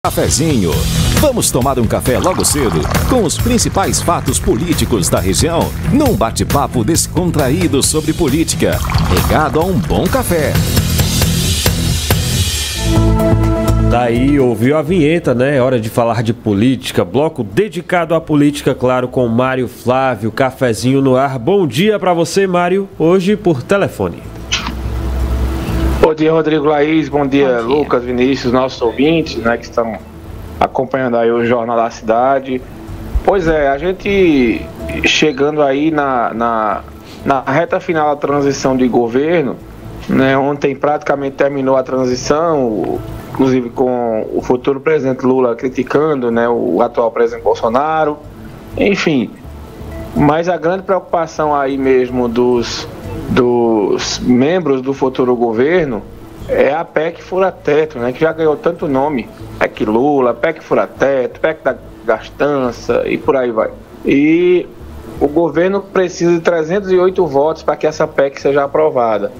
Cafezinho. Vamos tomar um café logo cedo com os principais fatos políticos da região, num bate-papo descontraído sobre política, regado a um bom café. Daí ouviu a vinheta, né? É hora de falar de política. Bloco dedicado à política, claro, com Mário Flávio. Cafezinho no ar. Bom dia para você, Mário. Hoje por telefone. Bom dia, Rodrigo, Laís. Bom dia, Lucas, Vinícius, nossos ouvintes, né, que estão acompanhando aí o Jornal da Cidade. Pois é, a gente chegando aí na reta final da transição de governo, né? Ontem praticamente terminou a transição, inclusive com o futuro presidente Lula criticando, né, o atual presidente Bolsonaro. Enfim, mas a grande preocupação aí mesmo dos membros do futuro governo é a PEC fura-teto, né, que já ganhou tanto nome, PEC Lula, PEC fura-teto, PEC da gastança e por aí vai. E o governo precisa de 308 votos para que essa PEC seja aprovada,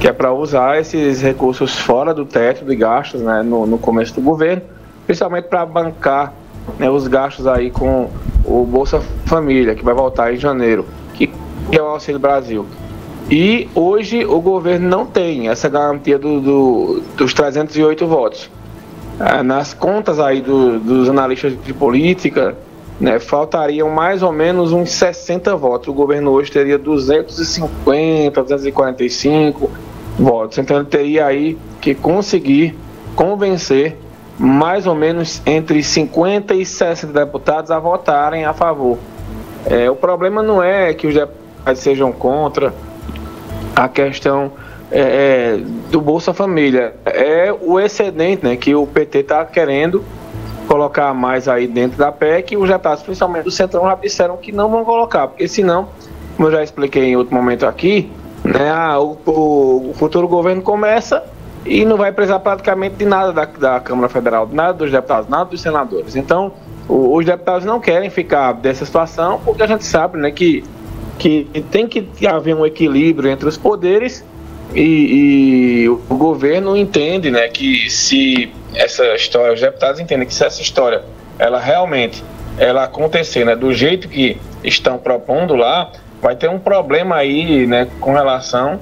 que é para usar esses recursos fora do teto de gastos, né, no começo do governo, principalmente para bancar, né, os gastos aí com o Bolsa Família, que vai voltar em janeiro, que é o Auxílio Brasil. E hoje o governo não tem essa garantia dos 308 votos. Nas contas aí dos analistas de política, né, faltariam mais ou menos uns 60 votos. O governo hoje teria 250, 245 votos. Então ele teria aí que conseguir convencer mais ou menos entre 50 e 60 deputados a votarem a favor. O problema não é que os deputados sejam contra a questão do Bolsa Família, é o excedente, né, que o PT está querendo colocar mais aí dentro da PEC, e os deputados, principalmente do Centrão, já disseram que não vão colocar, porque senão, como eu já expliquei em outro momento aqui, né, o futuro governo começa e não vai precisar praticamente de nada da Câmara Federal, nada dos deputados, nada dos senadores. Então, os deputados não querem ficar dessa situação, porque a gente sabe, né, que tem que haver um equilíbrio entre os poderes, e o governo entende, né, que se essa história, os deputados entendem que se essa história ela realmente acontecer, né, do jeito que estão propondo lá, vai ter um problema aí, né, com relação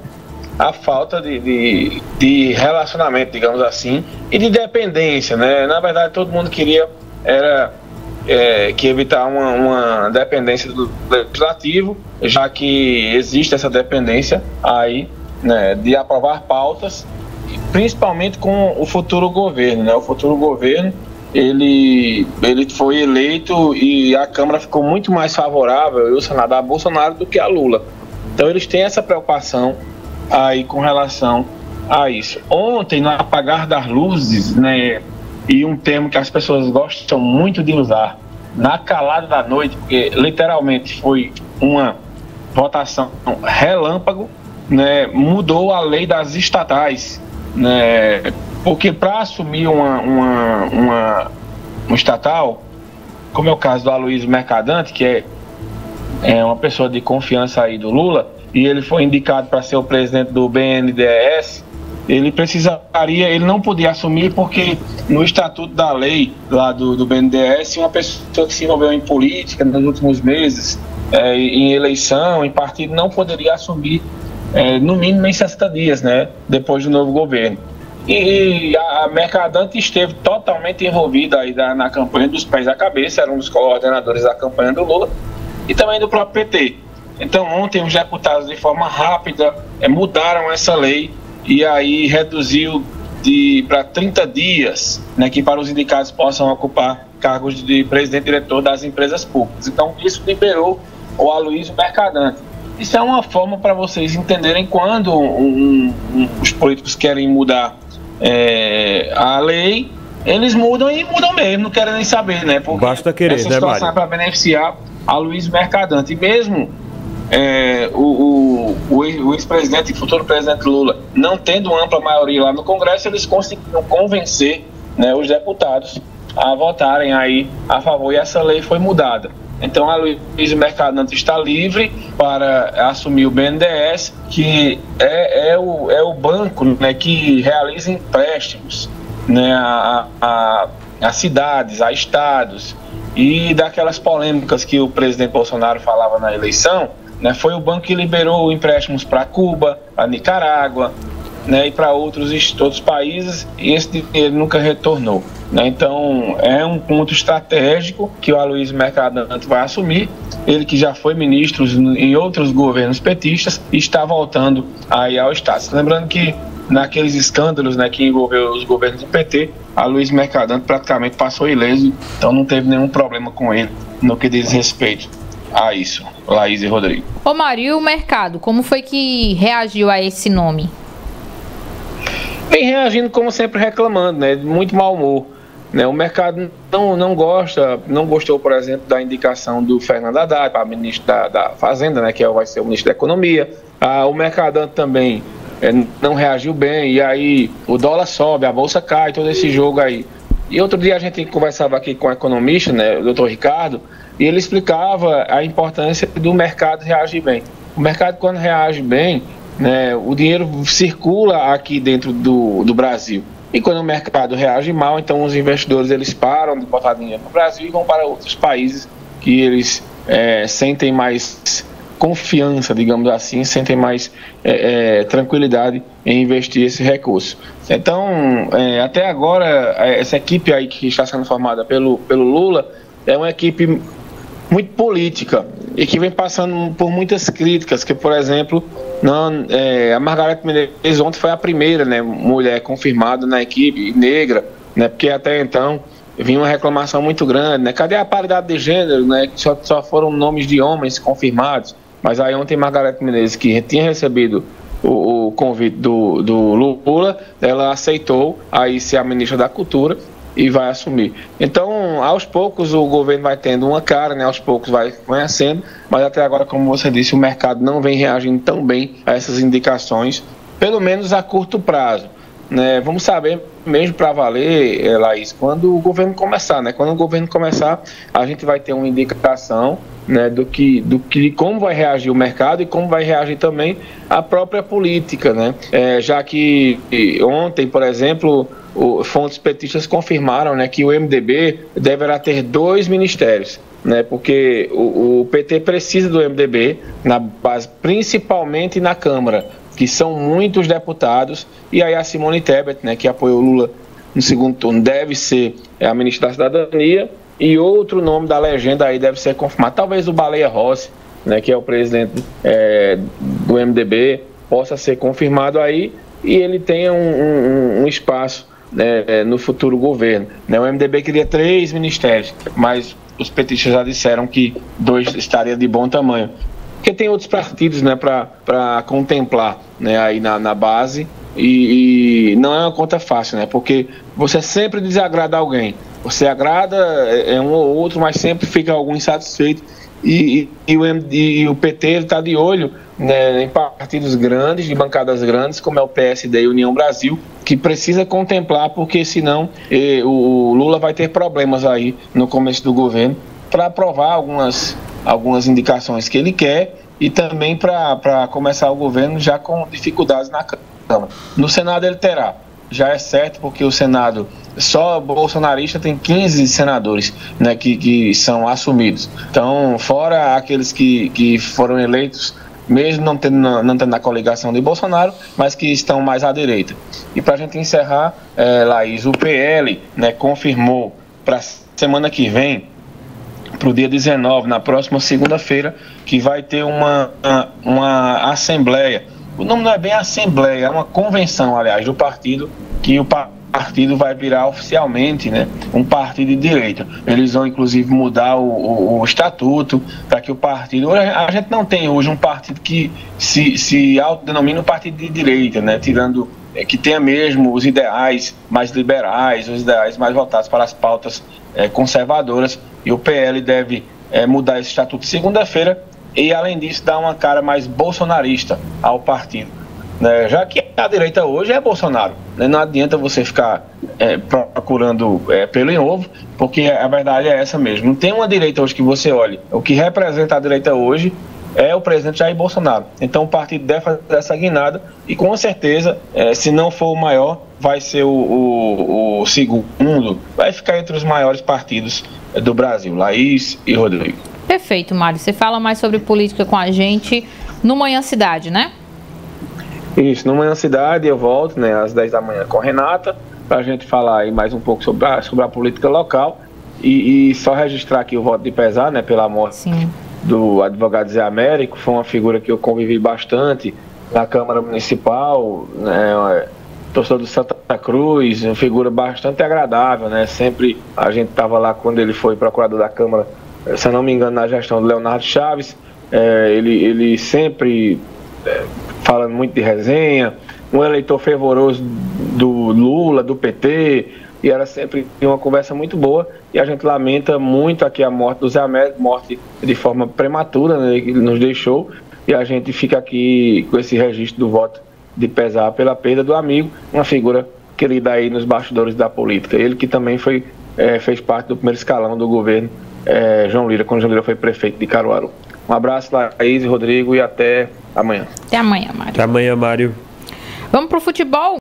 à falta de relacionamento, digamos assim, e de dependência, né? Na verdade, todo mundo queria que evitar uma dependência do legislativo, já que existe essa dependência aí, né, de aprovar pautas, principalmente com o futuro governo, né? O futuro governo, ele foi eleito e a Câmara ficou muito mais favorável, e o Senado, a Bolsonaro do que a Lula. Então eles têm essa preocupação aí com relação a isso. Ontem, no apagar das luzes, né, e um termo que as pessoas gostam muito de usar, na calada da noite, porque literalmente foi uma votação relâmpago, né, mudou a lei das estatais, né, porque para assumir um estatal, como é o caso do Aloysio Mercadante, que é uma pessoa de confiança aí do Lula, e ele foi indicado para ser o presidente do BNDES, ele não podia assumir porque no estatuto da lei lá do BNDES, uma pessoa que se envolveu em política nos últimos meses, em eleição, em partido, não poderia assumir no mínimo em 60 dias, né, depois do novo governo. E a Mercadante esteve totalmente envolvida aí na campanha dos pés à cabeça, era um dos coordenadores da campanha do Lula e também do próprio PT. Então ontem os deputados de forma rápida mudaram essa lei e aí reduziu para 30 dias, né, que para os indicados possam ocupar cargos de presidente e diretor das empresas públicas. Então isso liberou o Aloysio Mercadante. Isso é uma forma para vocês entenderem quando os políticos querem mudar a lei, eles mudam e mudam mesmo, não querem nem saber, né? Porque basta querer, essa situação é para beneficiar Aloysio Mercadante. E mesmo o ex-presidente e futuro presidente Lula não tendo ampla maioria lá no Congresso, eles conseguiram convencer, né, os deputados a votarem aí a favor, e essa lei foi mudada. Então, a Aloysio Mercadante está livre para assumir o BNDES, que é o banco, né, que realiza empréstimos né, a cidades, a estados, e daquelas polêmicas que o presidente Bolsonaro falava na eleição, né, foi o banco que liberou empréstimos para Cuba, para Nicarágua, né, e para outros países, e esse dinheiro nunca retornou, né? Então é um ponto estratégico que o Aloysio Mercadante vai assumir, ele que já foi ministro em outros governos petistas e está voltando aí ao Estado. Lembrando que naqueles escândalos, né, que envolveu os governos do PT, Aloysio Mercadante praticamente passou ileso, então não teve nenhum problema com ele no que diz respeito a isso. Laís e Rodrigo. Ô Mário, e o mercado, como foi que reagiu a esse nome? Vem reagindo como sempre, reclamando, né, de muito mau humor, né? O mercado não gostou, por exemplo, da indicação do Fernando Haddad para ministro da Fazenda, né, que vai ser o ministro da Economia. O Mercadante também não reagiu bem, e aí o dólar sobe, a bolsa cai, todo esse jogo aí. E outro dia a gente conversava aqui com o economista, né, o doutor Ricardo, e ele explicava a importância do mercado reagir bem. O mercado, quando reage bem, né, o dinheiro circula aqui dentro do Brasil. E quando o mercado reage mal, então os investidores eles param de botar dinheiro no Brasil e vão para outros países que eles sentem mais confiança, digamos assim, sentem mais tranquilidade em investir esse recurso. Então, até agora, essa equipe aí que está sendo formada pelo Lula é uma equipe muito política e que vem passando por muitas críticas, que, por exemplo, a Margareth Menezes ontem foi a primeira, né, mulher confirmada na equipe negra, né, porque até então vinha uma reclamação muito grande, né, cadê a paridade de gênero, né, que só foram nomes de homens confirmados. Mas aí ontem Margareth Menezes, que tinha recebido o convite do Lula, ela aceitou aí ser a ministra da Cultura e vai assumir. Então, aos poucos o governo vai tendo uma cara, né, aos poucos vai conhecendo, mas até agora, como você disse, o mercado não vem reagindo tão bem a essas indicações, pelo menos a curto prazo, né? Vamos saber mesmo para valer, Laís, quando o governo começar, né? Quando o governo começar, a gente vai ter uma indicação, né, do que como vai reagir o mercado e como vai reagir também a própria política, né? Já que ontem, por exemplo, fontes petistas confirmaram, né, que o MDB deverá ter 2 ministérios, né, porque o PT precisa do MDB na base, principalmente na Câmara, que são muitos deputados, e aí a Simone Tebet, né, que apoiou o Lula no segundo turno, deve ser a ministra da Cidadania, e outro nome da legenda aí deve ser confirmado. Talvez o Baleia Rossi, né, que é o presidente do MDB, possa ser confirmado aí, e ele tenha um espaço, né, no futuro governo, né? O MDB queria 3 ministérios, mas os petistas já disseram que 2 estaria de bom tamanho. Porque tem outros partidos, né, para contemplar, né, aí na base, e não é uma conta fácil, né, porque você sempre desagrada alguém. Você agrada um ou outro, mas sempre fica algum insatisfeito. E o PT está de olho, né, em partidos grandes, de bancadas grandes, como é o PSD e União Brasil, que precisa contemplar, porque senão o Lula vai ter problemas aí no começo do governo para aprovar algumas indicações que ele quer e também para começar o governo já com dificuldades na Câmara. No Senado ele terá. Já é certo, porque o Senado, só bolsonarista, tem 15 senadores, né, que são assumidos. Então, fora aqueles que foram eleitos, mesmo não tendo a coligação de Bolsonaro, mas que estão mais à direita. E para a gente encerrar, Laís, o PL, né, confirmou para a semana que vem, para o dia 19, na próxima segunda-feira, que vai ter uma assembleia. O nome não é bem assembleia, é uma convenção, aliás, do partido, que o partido vai virar oficialmente, né, um partido de direita. Eles vão, inclusive, mudar o estatuto para que o partido... A gente não tem hoje um partido que se autodenomina um partido de direita, né, tirando que tenha mesmo os ideais mais liberais, os ideais mais voltados para as pautas conservadoras, e o PL deve mudar esse estatuto segunda-feira, e além disso dar uma cara mais bolsonarista ao partido, né? Já que a direita hoje é Bolsonaro, né? Não adianta você ficar procurando pelo em ovo, porque a verdade é essa mesmo. Não tem uma direita hoje que você olhe. O que representa a direita hoje é o presidente Jair Bolsonaro. Então o partido deve fazer essa guinada e com certeza, se não for o maior, vai ser o segundo, vai ficar entre os maiores partidos do Brasil. Laís e Rodrigo. Perfeito, Mário. Você fala mais sobre política com a gente no Manhã Cidade, né? Isso, no Manhã Cidade eu volto, né, às 10 da manhã com a Renata, para a gente falar aí mais um pouco sobre a política local e só registrar aqui o voto de pesar, né, pela morte Sim. do advogado Zé Américo. Foi uma figura que eu convivi bastante na Câmara Municipal, né, torcedor do Santa Cruz, uma figura bastante agradável, né, sempre a gente estava lá quando ele foi procurador da Câmara, se eu não me engano, na gestão do Leonardo Chaves. Ele sempre falando muito de resenha, um eleitor fervoroso do Lula, do PT, e era sempre uma conversa muito boa, e a gente lamenta muito aqui a morte do Zé Américo, morte de forma prematura, né, que ele nos deixou, e a gente fica aqui com esse registro do voto de pesar pela perda do amigo, uma figura querida aí nos bastidores da política, ele que também fez parte do primeiro escalão do governo João Lira, quando João Lira foi prefeito de Caruaru. Um abraço, Laís e Rodrigo, e até amanhã. Até amanhã, Mário. Até amanhã, Mário. Vamos pro futebol?